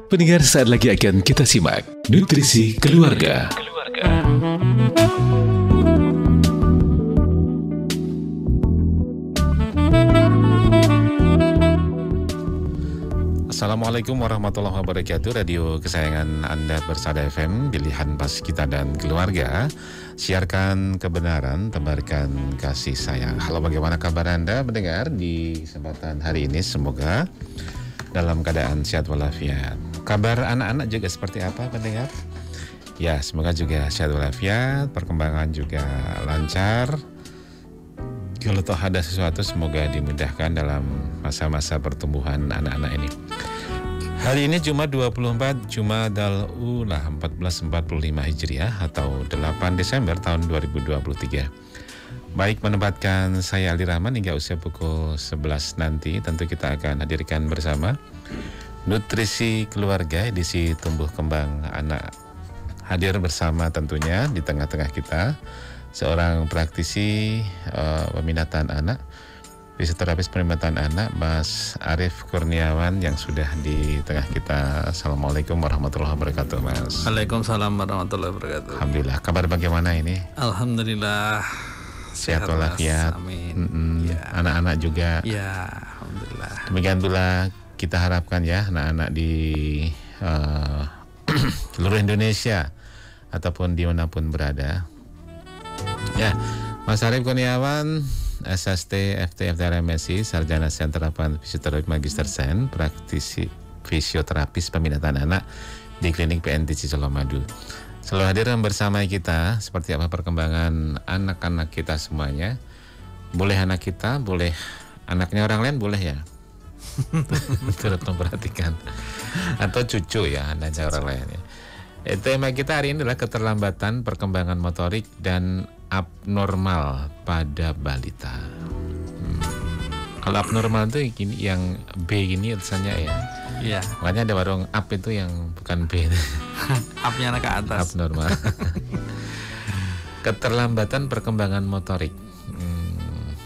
Pendengar, saat lagi akan kita simak Nutrisi Keluarga. Assalamualaikum warahmatullahi wabarakatuh. Radio kesayangan Anda Persada FM, pilihan pas kita dan keluarga. Siarkan kebenaran, tebarkan kasih sayang. Halo, bagaimana kabar Anda mendengar di kesempatan hari ini? Semoga dalam keadaan sehat walafiat. Kabar anak-anak juga seperti apa pendengar? Ya, semoga juga sehat walafiat, perkembangan juga lancar. Kalau toh ada sesuatu, semoga dimudahkan dalam masa-masa pertumbuhan anak-anak ini. Hari ini Jumat 24 Jumadal Ula 1445 Hijriah atau 8 Desember tahun 2023. Baik, menempatkan saya Ali Rahman hingga usia pukul 11 nanti. Tentu kita akan hadirkan bersama Nutrisi Keluarga edisi tumbuh kembang anak. Hadir bersama tentunya di tengah-tengah kita seorang praktisi peminatan anak, fisioterapis peminatan anak, Mas Arief Kurniawan yang sudah di tengah kita. Assalamualaikum warahmatullahi wabarakatuh, Mas. Waalaikumsalam warahmatullahi wabarakatuh. Alhamdulillah. Kabar bagaimana ini? Alhamdulillah sehat walafiat. Amin. Ya. Anak-anak juga. Ya, alhamdulillah. Demikian pula kita harapkan ya anak-anak di seluruh Indonesia ataupun dimanapun berada. Ya, Mas Arief Kurniawan, SST, FT, FTR MSI, Sarjana Terapan Fisioterapi Magister Sen, praktisi fisioterapis peminatan anak di Klinik PNTC Colomadu. Selalu hadir bersama kita. Seperti apa perkembangan anak-anak kita semuanya? Boleh anak kita, boleh anaknya orang lain, boleh ya? Turut memperhatikan. Atau cucu ya, anaknya orang lain ya. Tema kita hari ini adalah keterlambatan perkembangan motorik dan abnormal pada balita. Kalau abnormal itu gini, yang B gini tulisannya ya. Iya. Makanya ada warung up itu yang bukan B. Up-nya ke atas. Abnormal. Keterlambatan perkembangan motorik.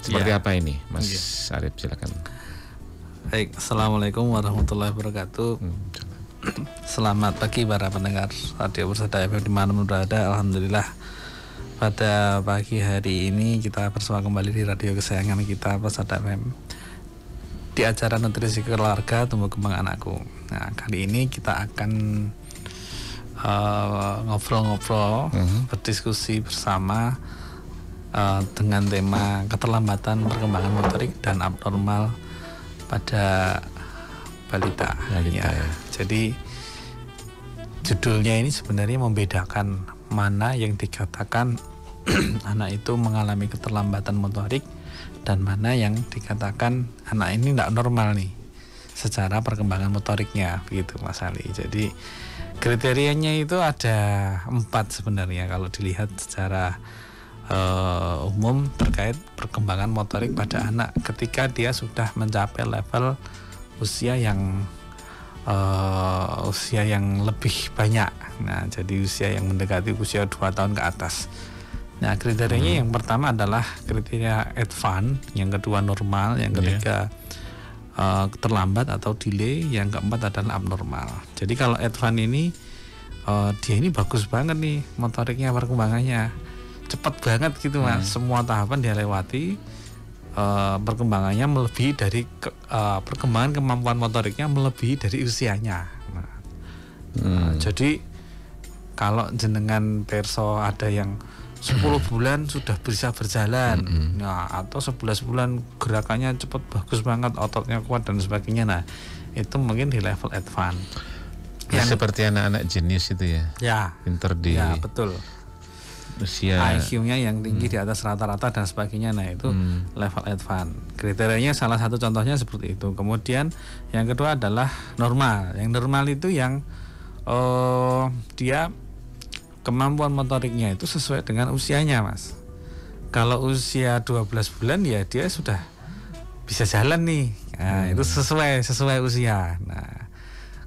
Seperti apa ini, Mas Arief? Silakan. Baik, assalamualaikum warahmatullahi wabarakatuh. Selamat pagi para pendengar Radio Persada FM dimanapun berada. Alhamdulillah pada pagi hari ini kita bersama kembali di radio kesayangan kita Persada FM di acara Nutrisi Keluarga Tumbuh Kembang Anakku. Nah, kali ini kita akan ngobrol-ngobrol, berdiskusi bersama dengan tema keterlambatan perkembangan motorik dan abnormal pada balita. Ya. Jadi judulnya ini sebenarnya membedakan mana yang dikatakan anak itu mengalami keterlambatan motorik dan mana yang dikatakan anak ini tidak normal nih secara perkembangan motoriknya, begitu Mas Ali. Jadi kriterianya itu ada 4 sebenarnya kalau dilihat secara umum terkait perkembangan motorik pada anak ketika dia sudah mencapai level usia yang lebih banyak. Nah, jadi usia yang mendekati usia 2 tahun ke atas. Nah, kriterianya yang pertama adalah kriteria advance, yang kedua normal, yang ketiga terlambat atau delay, yang keempat adalah abnormal. Jadi kalau advance ini dia ini bagus banget nih motoriknya, perkembangannya cepat banget gitu Mas. Semua tahapan dia lewati. Perkembangannya melebihi dari perkembangan kemampuan motoriknya melebihi dari usianya. Jadi kalau jenengan perso ada yang 10 bulan sudah bisa berjalan, nah, atau 11 bulan gerakannya cepat bagus banget, ototnya kuat dan sebagainya. Nah, itu mungkin di level advance. Yang seperti anak-anak jenius itu ya. Ya. Pinter di. Ya, betul. Usia IQ-nya yang tinggi di atas rata-rata dan sebagainya. Nah, itu level advance. Kriterianya salah satu contohnya seperti itu. Kemudian yang kedua adalah normal. Yang normal itu yang dia kemampuan motoriknya itu sesuai dengan usianya, Mas. Kalau usia 12 bulan ya dia sudah bisa jalan nih. Nah, itu sesuai usia. Nah,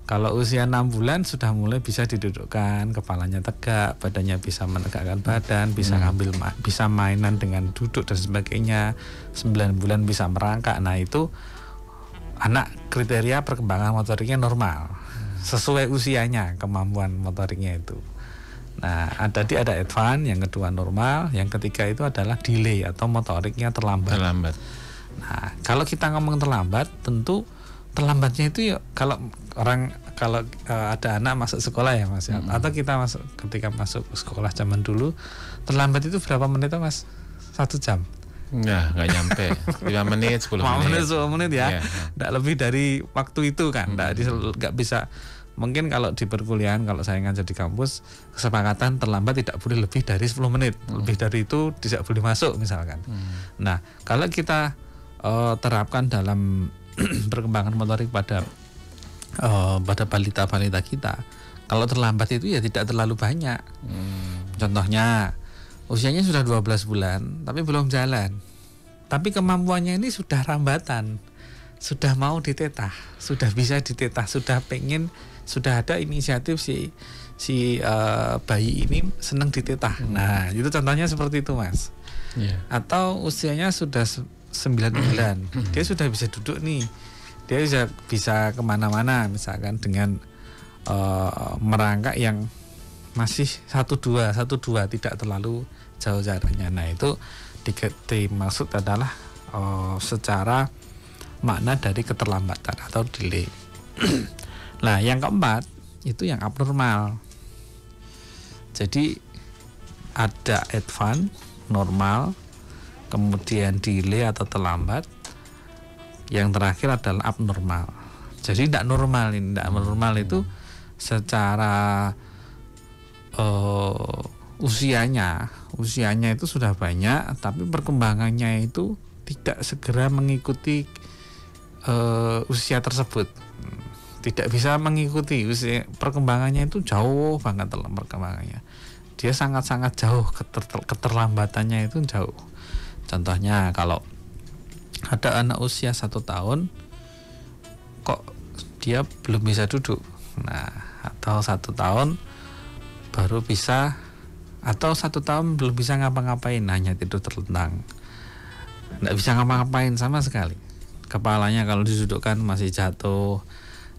kalau usia 6 bulan sudah mulai bisa didudukkan, kepalanya tegak, badannya bisa menegakkan badan, bisa bisa mainan dengan duduk dan sebagainya. 9 bulan bisa merangkak. Nah, itu anak kriteria perkembangan motoriknya normal. sesuai usianya kemampuan motoriknya itu. Nah, ada advance, yang kedua normal, yang ketiga itu adalah delay atau motoriknya terlambat. Nah, kalau kita ngomong terlambat, tentu terlambatnya itu ya kalau ada anak masuk sekolah ya Mas, atau kita ketika masuk sekolah zaman dulu, terlambat itu berapa menit tuh Mas? 1 jam. Nggak nyampe 5 menit 10 menit 10 menit ya, nggak lebih dari waktu itu kan. Nggak bisa. Mungkin kalau di perkuliahan, kalau saya ngajar di kampus, kesepakatan terlambat tidak boleh lebih dari 10 menit. Lebih dari itu tidak boleh masuk misalkan. Nah, kalau kita terapkan dalam perkembangan motorik pada balita-balita kita, kalau terlambat itu ya tidak terlalu banyak. Contohnya usianya sudah 12 bulan tapi belum jalan, tapi kemampuannya ini sudah rambatan, sudah mau ditetah, sudah bisa ditetah, sudah ada inisiatif si bayi ini senang ditetah. Nah, itu contohnya seperti itu Mas. Atau usianya sudah 9 bulan, dia sudah bisa duduk nih, dia bisa kemana-mana misalkan dengan merangkak yang masih 1-2 tidak terlalu jauh jaraknya. Nah, itu dimaksud adalah secara makna dari keterlambatan atau delay. Nah, yang keempat itu yang abnormal. Jadi ada advance, normal, kemudian delay atau terlambat. Yang terakhir adalah abnormal. Jadi tidak normal ini. Tidak normal itu secara usianya itu sudah banyak, tapi perkembangannya itu tidak segera mengikuti usia tersebut. Tidak bisa mengikuti usia, perkembangannya itu jauh banget dalam perkembangannya. Dia sangat-sangat jauh, keterlambatannya itu jauh. Contohnya kalau ada anak usia 1 tahun kok dia belum bisa duduk. Nah, atau 1 tahun baru bisa, atau 1 tahun belum bisa ngapa-ngapain, hanya tidur terlentang, nggak bisa ngapa-ngapain sama sekali. Kepalanya kalau didudukkan masih jatuh,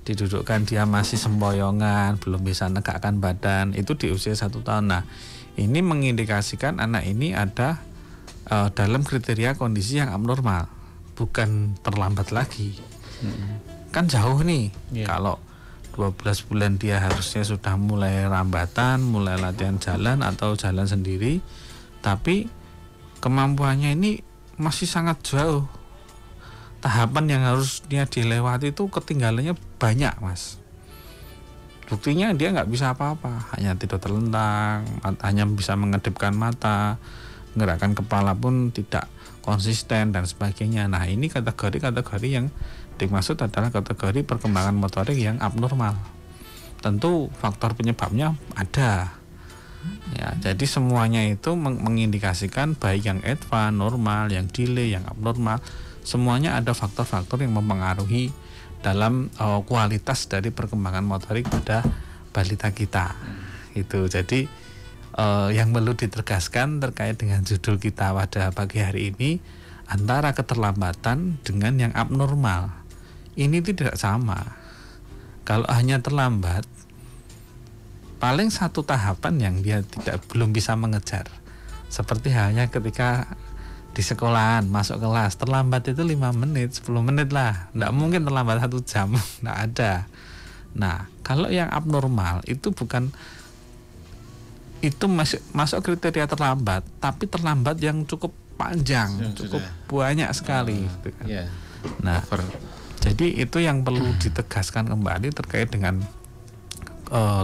didudukkan dia masih sempoyongan, belum bisa negakkan badan, itu di usia 1 tahun. Nah, ini mengindikasikan anak ini ada dalam kriteria kondisi yang abnormal, bukan terlambat lagi. Kan jauh nih. Kalau 12 bulan dia harusnya sudah mulai rambatan, mulai latihan jalan atau jalan sendiri, tapi kemampuannya ini masih sangat jauh. Tahapan yang harus dia dilewati itu ketinggalannya banyak Mas. Buktinya dia nggak bisa apa-apa, hanya tidur terlentang, hanya bisa mengedipkan mata, gerakan kepala pun tidak konsisten dan sebagainya. Nah, ini kategori-kategori yang dimaksud adalah kategori perkembangan motorik yang abnormal. Tentu faktor penyebabnya ada. Ya, jadi semuanya itu mengindikasikan baik yang advance, normal, yang delay, yang abnormal, semuanya ada faktor-faktor yang mempengaruhi dalam kualitas dari perkembangan motorik pada balita kita. Itu. Jadi yang perlu ditegaskan terkait dengan judul kita pada pagi hari ini, antara keterlambatan dengan yang abnormal ini tidak sama. Kalau hanya terlambat, paling 1 tahapan yang dia belum bisa mengejar. Seperti halnya ketika di sekolahan masuk kelas, terlambat itu 5 menit, 10 menit lah, tidak mungkin terlambat 1 jam, tidak ada. Nah, kalau yang abnormal itu masuk kriteria terlambat, tapi terlambat yang cukup panjang, cukup banyak sekali. Gitu kan. Nah, jadi itu yang perlu ditegaskan kembali terkait dengan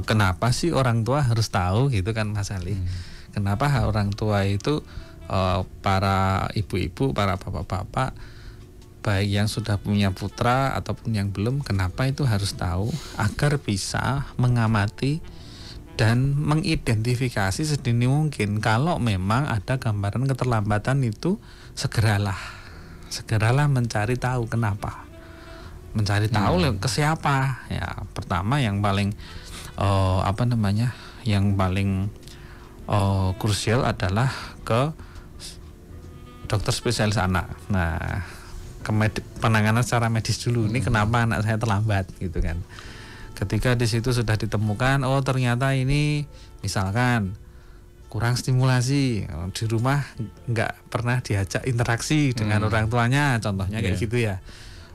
kenapa sih orang tua harus tahu gitu kan Mas Ali. Kenapa orang tua itu para ibu-ibu, para bapak-bapak, baik yang sudah punya putra ataupun yang belum, kenapa itu harus tahu agar bisa mengamati dan mengidentifikasi sedini mungkin. Kalau memang ada gambaran keterlambatan itu segeralah mencari tahu kenapa, mencari tahu ke siapa. Ya, pertama yang paling yang paling krusial adalah ke dokter spesialis anak. Nah, penanganan secara medis dulu. Ini kenapa anak saya terlambat gitu kan. Ketika di situ sudah ditemukan, oh ternyata ini misalkan kurang stimulasi, di rumah nggak pernah diajak interaksi dengan orang tuanya, contohnya kayak gitu ya.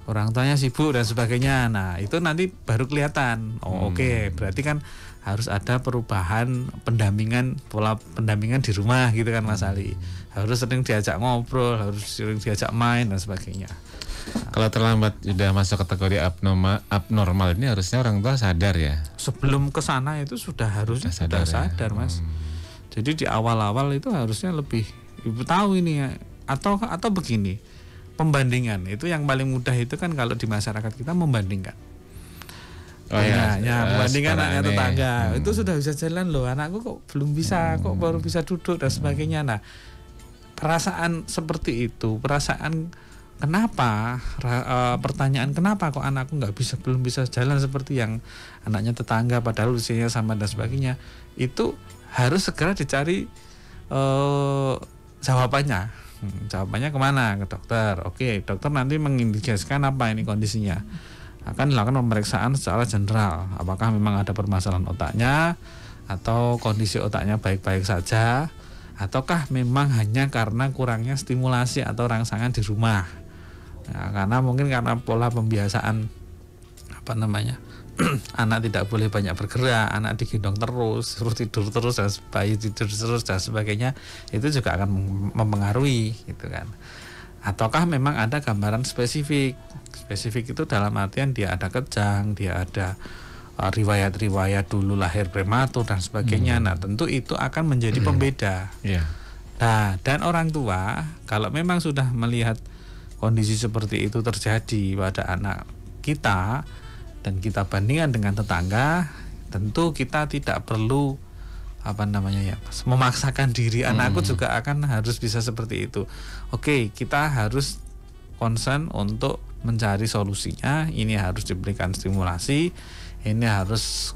Orang tuanya sibuk dan sebagainya. Nah itu nanti baru kelihatan. Oke, berarti kan harus ada perubahan pendampingan, pola pendampingan di rumah gitu kan Mas Ali. Harus sering diajak ngobrol, harus sering diajak main dan sebagainya. Kalau terlambat sudah masuk kategori abnormal ini harusnya orang tua sadar ya. Sebelum ke sana itu sudah harusnya sudah sadar Mas. Jadi di awal-awal itu harusnya lebih ibu tahu ini ya. Atau begini, pembandingan itu yang paling mudah itu kan kalau di masyarakat kita membandingkan. Membandingkan anaknya tetangga itu sudah bisa jalan loh, anakku kok belum bisa, kok baru bisa duduk dan sebagainya. Nah perasaan seperti itu, perasaan kenapa, pertanyaan kenapa kok anakku belum bisa jalan seperti yang anaknya tetangga padahal usianya sama dan sebagainya, itu harus segera dicari jawabannya. Jawabannya kemana? Ke dokter. Oke, dokter nanti mengindikasikan apa ini kondisinya. Akan dilakukan pemeriksaan secara general. Apakah memang ada permasalahan otaknya atau kondisi otaknya baik-baik saja, ataukah memang hanya karena kurangnya stimulasi atau rangsangan di rumah. Nah, karena mungkin karena pola pembiasaan anak tidak boleh banyak bergerak, anak digendong terus, suruh tidur terus dan bayi tidur terus dan sebagainya, itu juga akan mempengaruhi gitu kan. Ataukah memang ada gambaran spesifik itu dalam artian dia ada kejang, dia ada riwayat-riwayat dulu lahir prematur dan sebagainya. Nah tentu itu akan menjadi pembeda. Nah dan orang tua kalau memang sudah melihat kondisi seperti itu terjadi pada anak kita dan kita bandingkan dengan tetangga, tentu kita tidak perlu memaksakan diri. Anakku juga akan harus bisa seperti itu. Oke, kita harus concern untuk mencari solusinya. Ini harus diberikan stimulasi, ini harus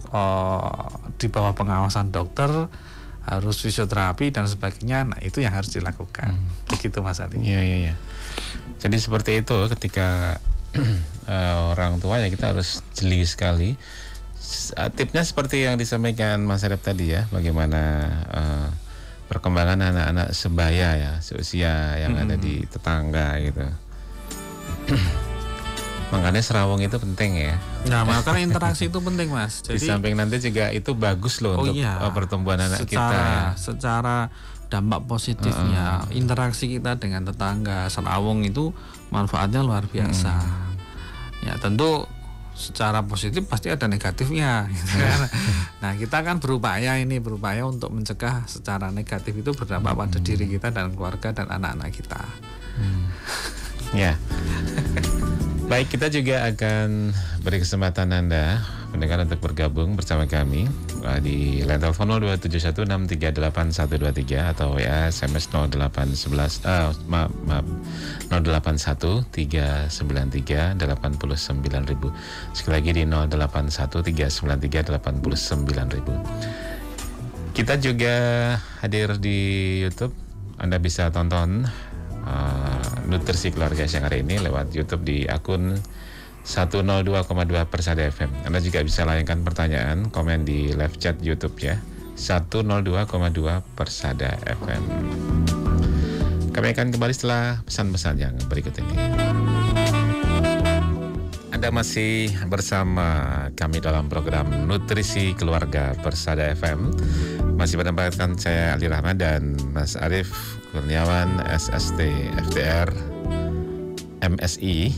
di bawah pengawasan dokter, harus fisioterapi dan sebagainya. Nah itu yang harus dilakukan. Begitu Mas Ali. Iya. Jadi seperti itu ketika orang tua ya kita harus jeli sekali. Tipsnya seperti yang disampaikan Mas Arif tadi ya, bagaimana perkembangan anak-anak sebaya ya, seusia yang ada di tetangga gitu. Makanya serawung itu penting ya. Nah, makanya interaksi itu penting Mas. Jadi, di samping nanti juga itu bagus loh untuk pertumbuhan anak kita ya. Secara dampak positifnya, interaksi kita dengan tetangga, serawung itu manfaatnya luar biasa. Ya tentu secara positif pasti ada negatifnya gitu kan. Nah kita kan berupaya untuk mencegah secara negatif itu berdampak pada diri kita dan keluarga dan anak-anak kita. Ya. Baik, kita juga akan beri kesempatan Anda pendengar untuk bergabung bersama kami di line telepon 02716381123 atau WA SMS 08139389.000. Sekali lagi di 08139389.000. Kita juga hadir di YouTube. Anda bisa tonton Nutrisi Keluarga siang hari ini lewat YouTube di akun 102,2 Persada FM. Anda juga bisa layangkan pertanyaan, komen di live chat YouTube ya, 102,2 Persada FM. Kami akan kembali setelah pesan-pesan yang berikut ini. Anda masih bersama kami dalam program Nutrisi Keluarga Persada FM. Masih menempatkan saya Ali Rahman dan Mas Arif Kurniawan, SST, FDR, MSI,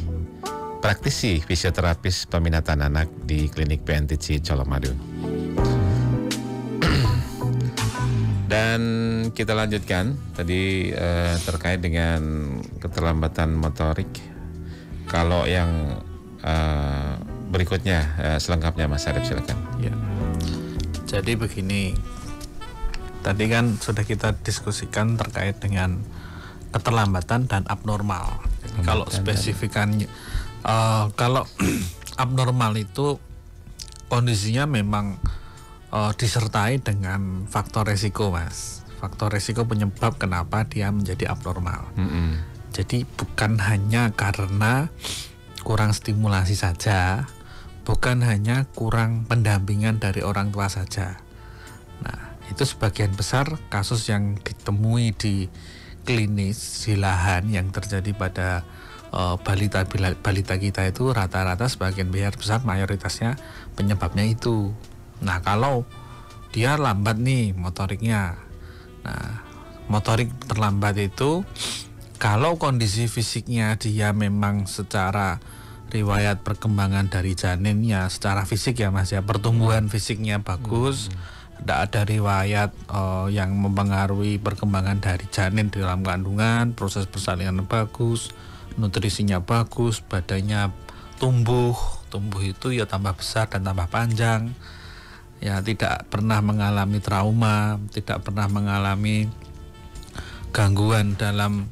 praktisi fisioterapis peminatan anak di Klinik PNTC Colomadu. Dan kita lanjutkan tadi terkait dengan keterlambatan motorik. Kalau yang berikutnya selengkapnya Mas Arif silakan. Ya. Jadi begini. Tadi kan sudah kita diskusikan terkait dengan keterlambatan dan abnormal. Jadi kalau spesifikannya, kalau abnormal itu kondisinya memang disertai dengan faktor resiko, Mas. Faktor resiko penyebab kenapa dia menjadi abnormal. Jadi bukan hanya karena kurang stimulasi saja, bukan hanya kurang pendampingan dari orang tua saja. Nah, itu sebagian besar kasus yang ditemui di klinis di lahan yang terjadi pada balita kita itu rata-rata sebagian besar mayoritasnya penyebabnya itu. Nah, kalau dia lambat nih motoriknya. Nah, motorik terlambat itu kalau kondisi fisiknya dia memang secara riwayat perkembangan dari janinnya secara fisik ya Mas ya, pertumbuhan fisiknya bagus, tidak ada riwayat yang mempengaruhi perkembangan dari janin di dalam kandungan, proses persalinan bagus, nutrisinya bagus, badannya tumbuh itu ya tambah besar dan tambah panjang, ya tidak pernah mengalami trauma, tidak pernah mengalami gangguan dalam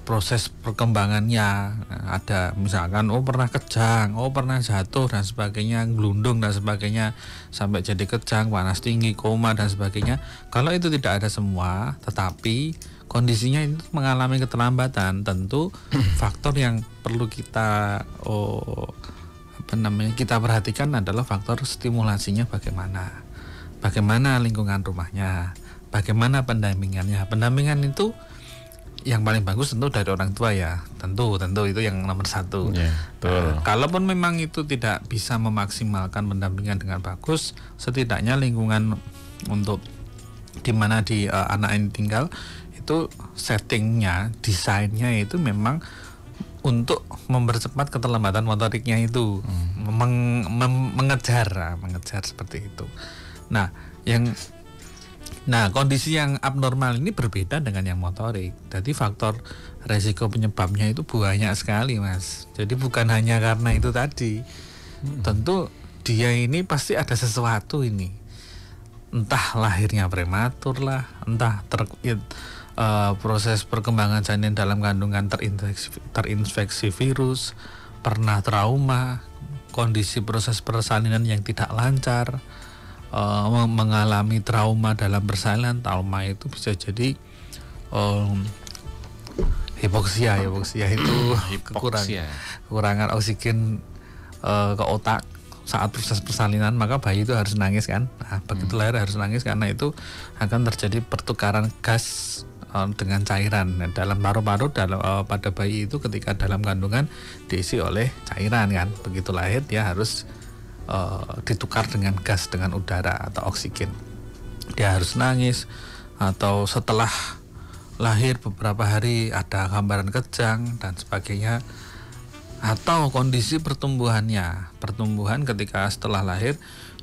proses perkembangannya. Ada misalkan pernah kejang, pernah jatuh dan sebagainya, gelundung dan sebagainya sampai jadi kejang, panas tinggi, koma dan sebagainya. Kalau itu tidak ada semua, tetapi kondisinya itu mengalami keterlambatan, tentu faktor yang perlu kita kita perhatikan adalah faktor stimulasinya bagaimana lingkungan rumahnya, bagaimana pendampingannya. Pendampingan itu yang paling bagus tentu dari orang tua ya, tentu itu yang nomor satu. Kalaupun memang itu tidak bisa memaksimalkan pendampingan dengan bagus, setidaknya lingkungan untuk dimana di anak ini tinggal itu settingnya, desainnya itu memang untuk mempercepat keterlambatan motoriknya itu, mengejar seperti itu. Nah, kondisi yang abnormal ini berbeda dengan yang motorik. Jadi faktor resiko penyebabnya itu banyak sekali, Mas. Jadi bukan hanya karena itu tadi. Tentu dia ini pasti ada sesuatu ini. Entah lahirnya prematur lah, entah proses perkembangan janin dalam kandungan terinfeksi virus, pernah trauma, kondisi proses persalinan yang tidak lancar, mengalami trauma dalam persalinan. Trauma itu bisa jadi hipoksia itu kekurangan oksigen ke otak saat proses persalinan, maka bayi itu harus nangis kan. Nah, begitu lahir harus nangis karena itu akan terjadi pertukaran gas dengan cairan dalam paru-paru pada bayi itu ketika dalam kandungan diisi oleh cairan kan. Begitu lahir dia harus ditukar dengan gas, dengan udara atau oksigen. Dia harus nangis, atau setelah lahir beberapa hari ada gambaran kejang dan sebagainya. Atau kondisi pertumbuhan ketika setelah lahir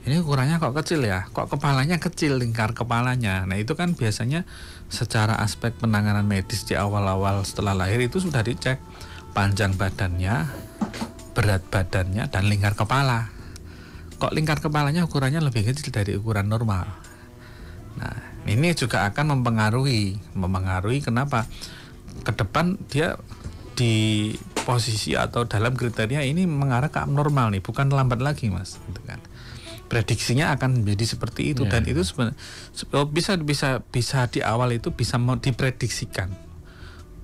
ini ukurannya kok kecil ya, kok kepalanya kecil, lingkar kepalanya. Nah itu kan biasanya secara aspek penanganan medis di awal-awal setelah lahir itu sudah dicek panjang badannya, berat badannya, dan lingkar kepala. Kok lingkar kepalanya ukurannya lebih kecil dari ukuran normal. Nah ini juga akan mempengaruhi kenapa ke depan dia di posisi atau dalam kriteria ini mengarah ke abnormal nih, bukan lambat lagi Mas, gitu kan. Prediksinya akan menjadi seperti itu, dan itu bisa di awal itu bisa diprediksikan,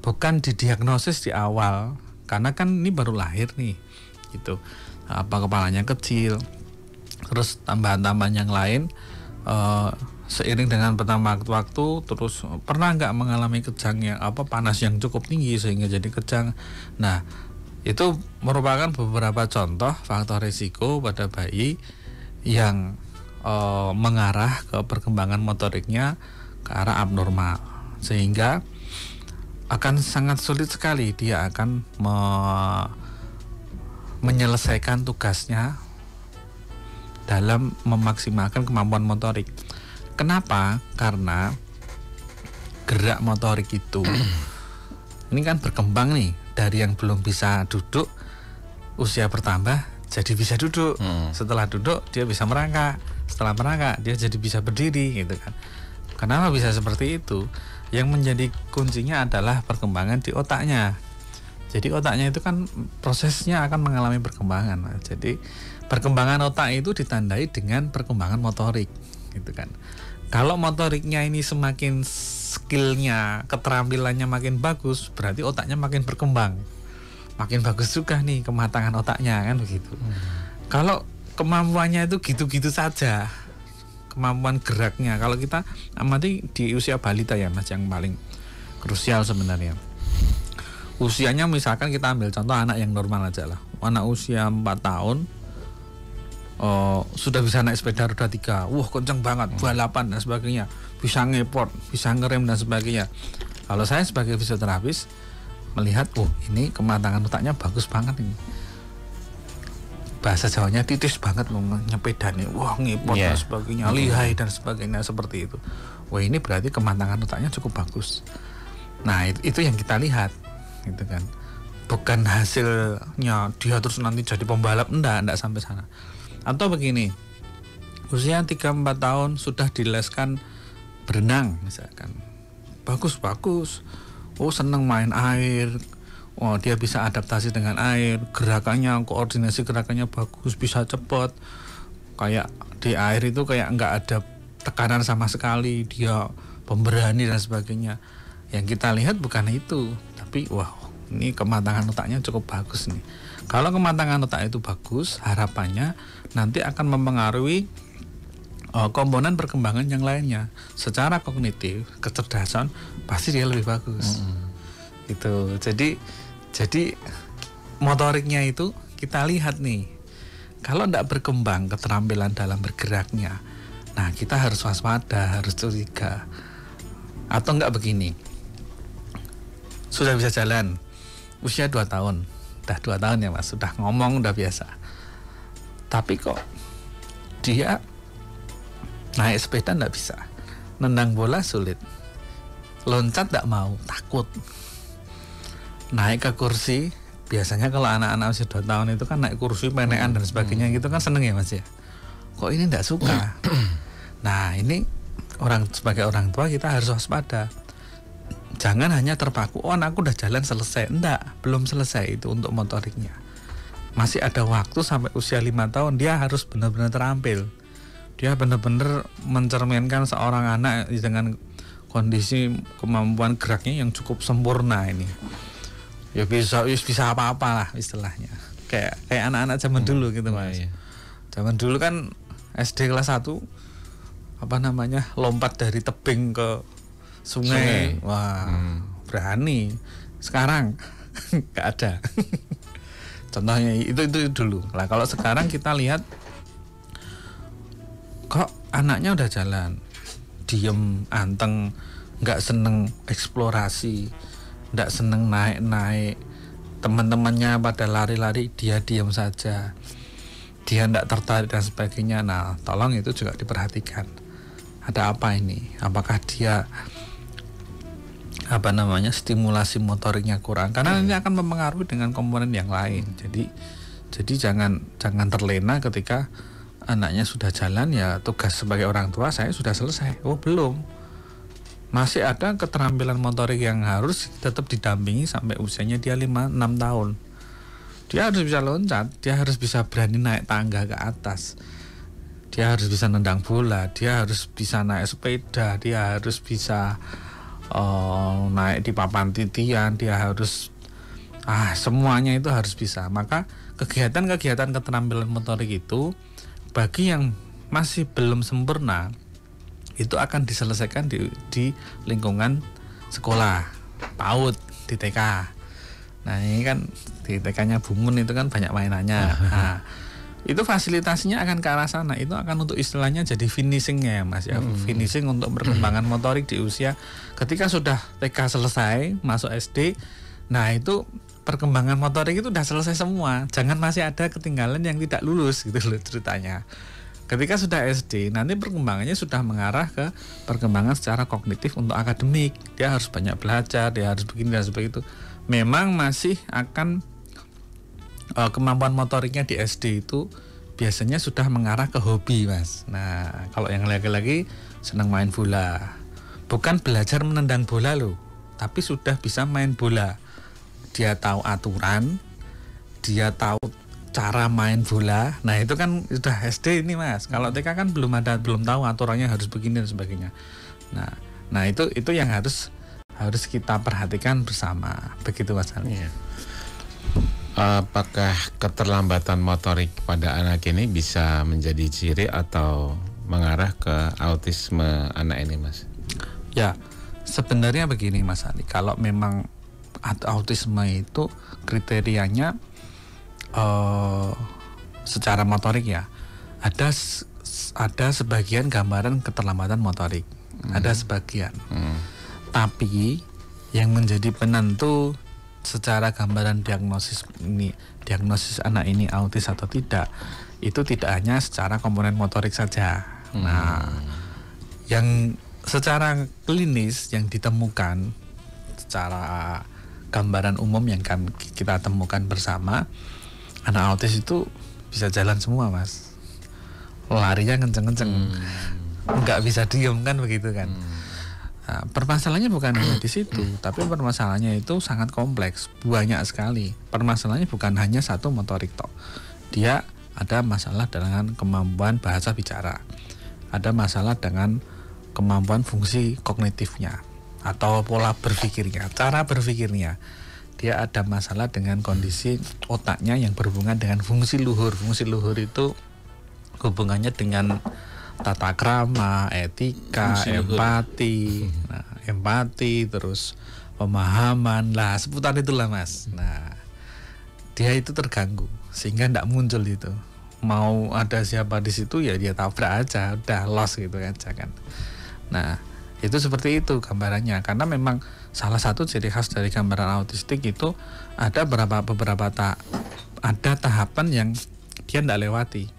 bukan didiagnosis di awal, karena kan ini baru lahir nih, gitu. Apa kepalanya kecil, terus tambahan-tambahan yang lain seiring dengan bertambah waktu, terus pernah nggak mengalami kejang yang panas yang cukup tinggi sehingga jadi kejang. Nah itu merupakan beberapa contoh faktor risiko pada bayi yang mengarah ke perkembangan motoriknya ke arah abnormal, sehingga akan sangat sulit sekali dia akan menyelesaikan tugasnya dalam memaksimalkan kemampuan motorik. Kenapa? Karena gerak motorik itu ini kan berkembang nih, dari yang belum bisa duduk usia bertambah jadi bisa duduk, setelah duduk dia bisa merangkak, setelah merangkak dia jadi bisa berdiri, gitu kan. Kenapa bisa seperti itu? Yang menjadi kuncinya adalah perkembangan di otaknya. Jadi otaknya itu kan prosesnya akan mengalami perkembangan. Jadi perkembangan otak itu ditandai dengan perkembangan motorik, gitu kan. Kalau motoriknya ini semakin skillnya, keterampilannya makin bagus, berarti otaknya makin berkembang, makin bagus juga nih kematangan otaknya kan begitu. Kalau kemampuannya itu gitu-gitu saja, kemampuan geraknya. Kalau kita amati di usia balita ya Mas, yang paling krusial sebenarnya. Usianya misalkan kita ambil contoh anak yang normal aja lah, anak usia 4 tahun sudah bisa naik sepeda roda 3, wah kenceng banget, balapan dan sebagainya, bisa ngepot, bisa ngerem dan sebagainya. Kalau saya sebagai fisioterapis melihat, ini kematangan otaknya bagus banget ini, bahasa Jawanya titis banget nyepeda nih, wah ngepot dan sebagainya, lihai dan sebagainya, seperti itu. Wah ini berarti kematangan otaknya cukup bagus. Nah itu yang kita lihat, gitu kan. Bukan hasilnya dia terus nanti jadi pembalap, enggak sampai sana. Atau begini, usia 3-4 tahun sudah dileskan berenang misalkan, bagus, senang main air, dia bisa adaptasi dengan air, gerakannya, koordinasi gerakannya bagus, bisa cepat, kayak di air itu kayak nggak ada tekanan sama sekali, dia pemberani dan sebagainya. Yang kita lihat bukan itu, tapi ini kematangan otaknya cukup bagus nih. Kalau kematangan otak itu bagus, harapannya nanti akan mempengaruhi komponen perkembangan yang lainnya. Secara kognitif, kecerdasan pasti dia lebih bagus. Gitu. Jadi motoriknya itu kita lihat nih. Kalau tidak berkembang keterampilan dalam bergeraknya, nah kita harus waspada, harus curiga. Atau enggak begini, sudah bisa jalan, usia 2 tahun, udah 2 tahun ya Mas, sudah ngomong, udah biasa. Tapi kok dia naik sepeda enggak bisa, nendang bola sulit, loncat enggak mau, takut, naik ke kursi. Biasanya kalau anak-anak usia 2 tahun itu kan naik kursi, penekan dan sebagainya gitu kan seneng ya Mas ya. Kok ini enggak suka? Nah ini sebagai orang tua kita harus waspada. Jangan hanya terpaku, anakku udah jalan selesai. Enggak, belum selesai itu untuk motoriknya. Masih ada waktu sampai usia 5 tahun, dia harus benar-benar terampil. Dia benar-benar mencerminkan seorang anak dengan kondisi kemampuan geraknya yang cukup sempurna ini. Ya bisa apa-apa lah istilahnya. Kayak anak-anak zaman dulu gitu Mas. Zaman dulu kan SD kelas 1 lompat dari tebing ke sungai. Wah, berani. Sekarang nggak ada. Contohnya itu dulu. Lah kalau sekarang kita lihat, kok anaknya udah jalan, diem, anteng, nggak seneng eksplorasi, nggak seneng naik-naik. Teman-temannya pada lari-lari, dia diem saja. Dia nggak tertarik dan sebagainya. Nah, tolong itu juga diperhatikan. Ada apa ini? Apakah dia stimulasi motoriknya kurang? Karena ini akan mempengaruhi dengan komponen yang lain. Jadi jangan terlena ketika anaknya sudah jalan, ya tugas sebagai orang tua saya sudah selesai. Oh belum, masih ada keterampilan motorik yang harus tetap didampingi sampai usianya dia 5-6 tahun. Dia harus bisa loncat, dia harus bisa berani naik tangga ke atas, dia harus bisa nendang bola, dia harus bisa naik sepeda, dia harus bisa naik di papan titian, dia harus semuanya itu harus bisa. Maka kegiatan-kegiatan keterampilan motorik itu bagi yang masih belum sempurna itu akan diselesaikan di lingkungan sekolah PAUD, di TK. Nah ini kan di TK-nya Bungun itu kan banyak mainannya. Nah, itu fasilitasinya akan ke arah sana. Itu akan untuk istilahnya jadi finishingnya ya Mas ya. Finishing untuk perkembangan motorik di usia ketika sudah TK selesai, masuk SD. Nah itu perkembangan motorik itu udah selesai semua. Jangan masih ada ketinggalan yang tidak lulus gitu loh ceritanya. Ketika sudah SD, nanti perkembangannya sudah mengarah ke perkembangan secara kognitif untuk akademik. Dia harus banyak belajar, dia harus begini dan seperti itu. Memang masih akan kemampuan motoriknya di SD itu biasanya sudah mengarah ke hobi Mas. Nah kalau yang laki-laki senang main bola, bukan belajar menendang bola loh, tapi sudah bisa main bola. Dia tahu aturan, dia tahu cara main bola. Nah itu kan sudah SD ini Mas. Kalau TK kan belum tahu aturannya harus begini dan sebagainya. Nah itu yang harus kita perhatikan bersama. Begitu Mas. Apakah keterlambatan motorik pada anak ini bisa menjadi ciri atau mengarah ke autisme anak ini, Mas? Ya, sebenarnya begini Mas Ali, kalau memang autisme itu kriterianya secara motorik ya, ada sebagian gambaran keterlambatan motorik, ada sebagian. Tapi yang menjadi penentu secara gambaran diagnosis anak ini autis atau tidak, itu tidak hanya secara komponen motorik saja. Nah, yang secara klinis yang ditemukan secara gambaran umum yang kita temukan bersama, anak autis itu bisa jalan semua, Mas. Larinya kenceng-kenceng, nggak bisa diem kan begitu kan. Nah, permasalahannya bukan hanya di situ, tapi permasalahannya itu sangat kompleks, banyak sekali. Permasalahannya bukan hanya satu motorik toh. Dia ada masalah dengan kemampuan bahasa bicara, ada masalah dengan kemampuan fungsi kognitifnya atau pola berpikirnya, cara berpikirnya. Dia ada masalah dengan kondisi otaknya yang berhubungan dengan fungsi luhur. Fungsi luhur itu hubungannya dengan tata krama, etika, empati. Nah, empati terus pemahaman lah, seputar itulah Mas. Nah, dia itu terganggu sehingga tidak muncul itu. Mau ada siapa di situ ya dia tabrak aja, udah lost gitu aja kan. Nah, itu seperti itu gambarannya, karena memang salah satu ciri khas dari gambaran autistik itu ada beberapa tahapan yang dia tidak lewati,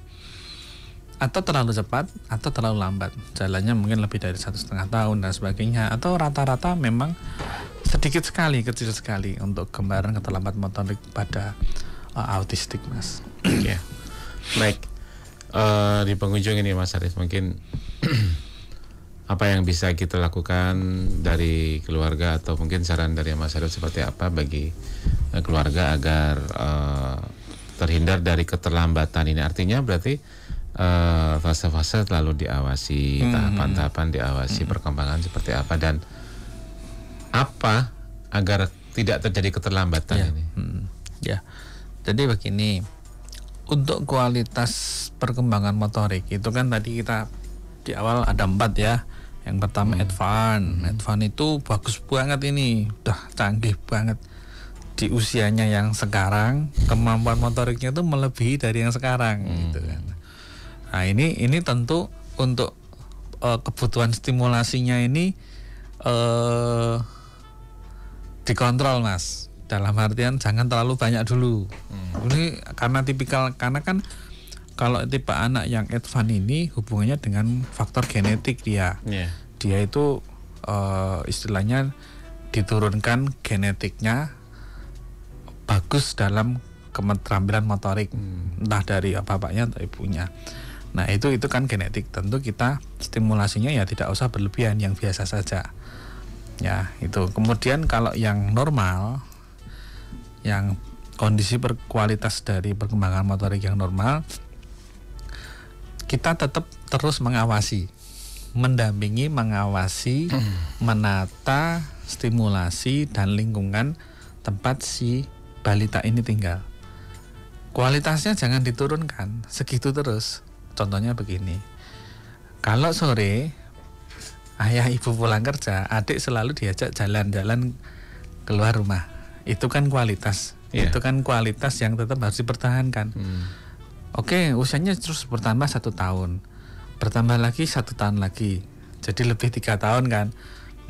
atau terlalu cepat atau terlalu lambat, jalannya mungkin lebih dari 1,5 tahun dan sebagainya, atau rata-rata memang sedikit sekali, kecil sekali untuk gambaran keterlambatan motorik pada autistik, Mas. Ya, baik. Di penghujung ini Mas Haris, mungkin apa yang bisa kita lakukan dari keluarga atau mungkin saran dari Mas Haris seperti apa bagi keluarga agar terhindar dari keterlambatan ini? Artinya berarti fase-fase selalu diawasi, tahapan-tahapan diawasi, perkembangan seperti apa dan apa agar tidak terjadi keterlambatan ini. Ya, jadi begini, untuk kualitas perkembangan motorik itu kan tadi kita di awal ada 4 ya. Yang pertama advance itu bagus banget ini, udah canggih banget di usianya yang sekarang, kemampuan motoriknya itu melebihi dari yang sekarang gitu kan. Nah, ini tentu untuk kebutuhan stimulasinya ini dikontrol, Mas. Dalam artian jangan terlalu banyak dulu. Ini karena kan kalau tipe anak yang advance ini hubungannya dengan faktor genetik dia. Dia itu istilahnya diturunkan genetiknya bagus dalam keterampilan motorik, entah dari bapaknya atau ibunya. Nah, itu kan genetik. Tentu kita stimulasinya ya tidak usah berlebihan, yang biasa saja. Ya, itu. Kemudian kalau yang normal, yang kondisi kualitas dari perkembangan motorik yang normal, kita tetap terus mengawasi, mendampingi, mengawasi, menata stimulasi dan lingkungan tempat si balita ini tinggal. Kualitasnya jangan diturunkan segitu terus. Contohnya begini, kalau sore ayah ibu pulang kerja, adik selalu diajak jalan-jalan keluar rumah. Itu kan kualitas, itu kan kualitas yang tetap harus dipertahankan. Oke, usianya terus bertambah 1 tahun, bertambah lagi 1 tahun lagi, jadi lebih 3 tahun kan.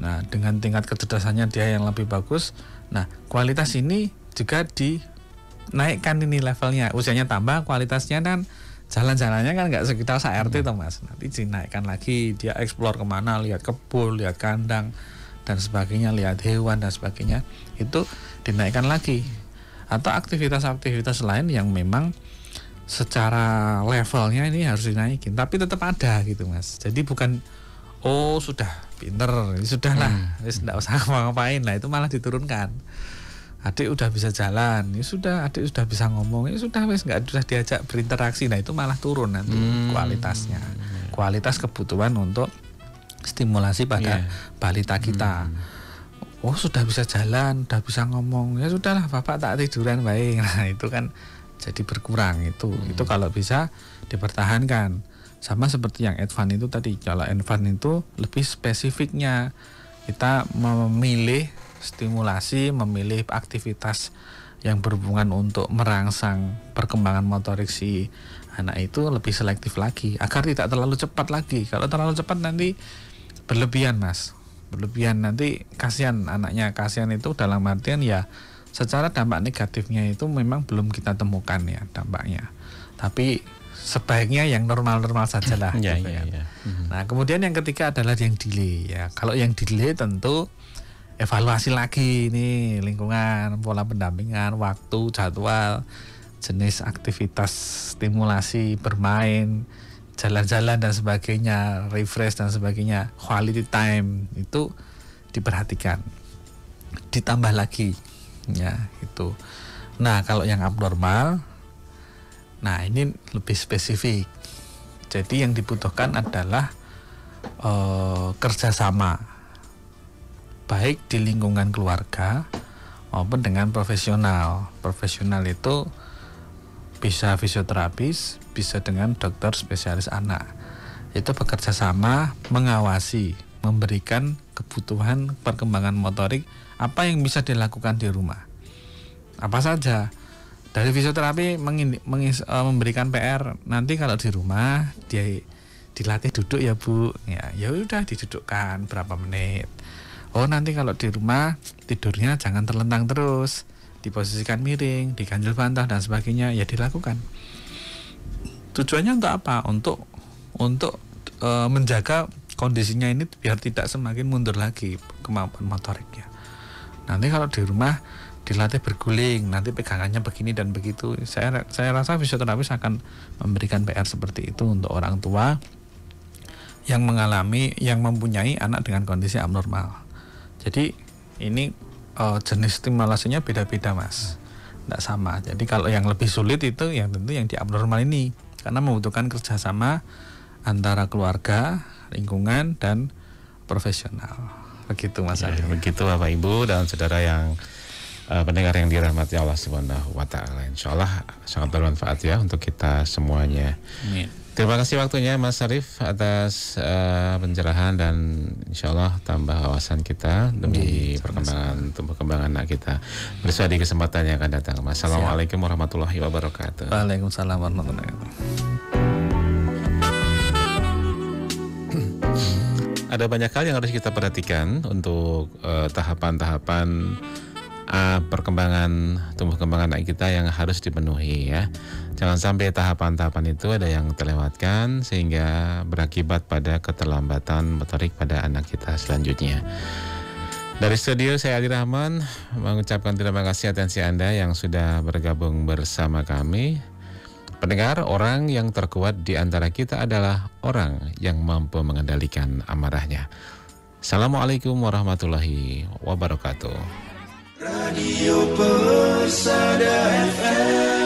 Nah, dengan tingkat kecerdasannya dia yang lebih bagus, nah kualitas ini juga dinaikkan ini levelnya. Usianya tambah, kualitasnya kan jalan-jalannya kan nggak sekitar RT toh Mas. Nanti dinaikkan lagi, dia eksplor kemana, lihat kebun, lihat kandang dan sebagainya, lihat hewan dan sebagainya, itu dinaikkan lagi. Atau aktivitas-aktivitas lain yang memang secara levelnya ini harus dinaikin, tapi tetap ada gitu Mas. Jadi bukan sudah pinter, sudahlah, tidak usah ngapain lah, itu malah diturunkan. Adik udah bisa jalan, ya sudah, adik sudah bisa ngomong, ya sudah, wes nggak usah diajak berinteraksi, nah itu malah turun nanti kualitasnya, kualitas kebutuhan untuk stimulasi pada balita kita. oh sudah bisa jalan, sudah bisa ngomong, ya sudahlah bapak tak tiduran baik. Nah itu kan jadi berkurang itu kalau bisa dipertahankan. Sama seperti yang advance itu tadi, kalau advance itu lebih spesifiknya kita memilih stimulasi, memilih aktivitas yang berhubungan untuk merangsang perkembangan motorik si anak itu lebih selektif lagi agar tidak terlalu cepat lagi. Kalau terlalu cepat nanti berlebihan mas, berlebihan nanti kasihan anaknya. Kasihan itu dalam artian ya secara dampak negatifnya itu memang belum kita temukan ya dampaknya, tapi sebaiknya yang normal-normal saja lah. Ya, gitu ya, kan. ya. Nah kemudian yang ketiga adalah yang delay ya. Kalau yang delay tentu evaluasi lagi nih lingkungan, pola pendampingan, waktu, jadwal, jenis aktivitas stimulasi, bermain, jalan-jalan dan sebagainya, refresh dan sebagainya, quality time itu diperhatikan, ditambah lagi ya itu. Nah kalau yang abnormal, nah ini lebih spesifik. Jadi yang dibutuhkan adalah kerjasama baik di lingkungan keluarga maupun dengan profesional. Profesional itu bisa fisioterapis, bisa dengan dokter spesialis anak. Itu bekerja sama, mengawasi, memberikan kebutuhan perkembangan motorik apa yang bisa dilakukan di rumah. Apa saja. Dari fisioterapi memberikan PR, nanti kalau di rumah dia dilatih duduk ya Bu. Ya udah didudukkan berapa menit. Oh nanti kalau di rumah tidurnya jangan terlentang terus, diposisikan miring, diganjel bantal dan sebagainya, ya dilakukan. Tujuannya untuk apa? Untuk menjaga kondisinya ini biar tidak semakin mundur lagi kemampuan motoriknya. Nanti kalau di rumah dilatih berguling, nanti pegangannya begini dan begitu. Saya rasa fisioterapis akan memberikan PR seperti itu untuk orang tua yang mempunyai anak dengan kondisi abnormal. Jadi ini jenis stimulasinya beda-beda mas, tidak sama. Jadi kalau yang lebih sulit itu yang tentu yang di abnormal ini, karena membutuhkan kerjasama antara keluarga, lingkungan dan profesional. Begitu mas. Ya, begitu Bapak Ibu dan saudara yang pendengar yang dirahmati Allah Subhanahu wa taala. Insyaallah sangat bermanfaat ya untuk kita semuanya. Amin. Terima kasih waktunya Mas Syarif atas pencerahan dan insyaallah tambah wawasan kita demi perkembangan tumbuh kembang anak kita. Bersua di kesempatan yang akan datang. Assalamualaikum warahmatullahi wabarakatuh. Waalaikumsalam warahmatullahi wabarakatuh. Ada banyak hal yang harus kita perhatikan untuk tahapan-tahapan perkembangan tumbuh kembang anak kita yang harus dipenuhi ya. Jangan sampai tahapan-tahapan itu ada yang terlewatkan sehingga berakibat pada keterlambatan motorik pada anak kita selanjutnya. Dari studio saya Ali Rahman mengucapkan terima kasih atensi Anda yang sudah bergabung bersama kami. Pendengar, orang yang terkuat di antara kita adalah orang yang mampu mengendalikan amarahnya. Assalamualaikum warahmatullahi wabarakatuh. Radio Persada FM.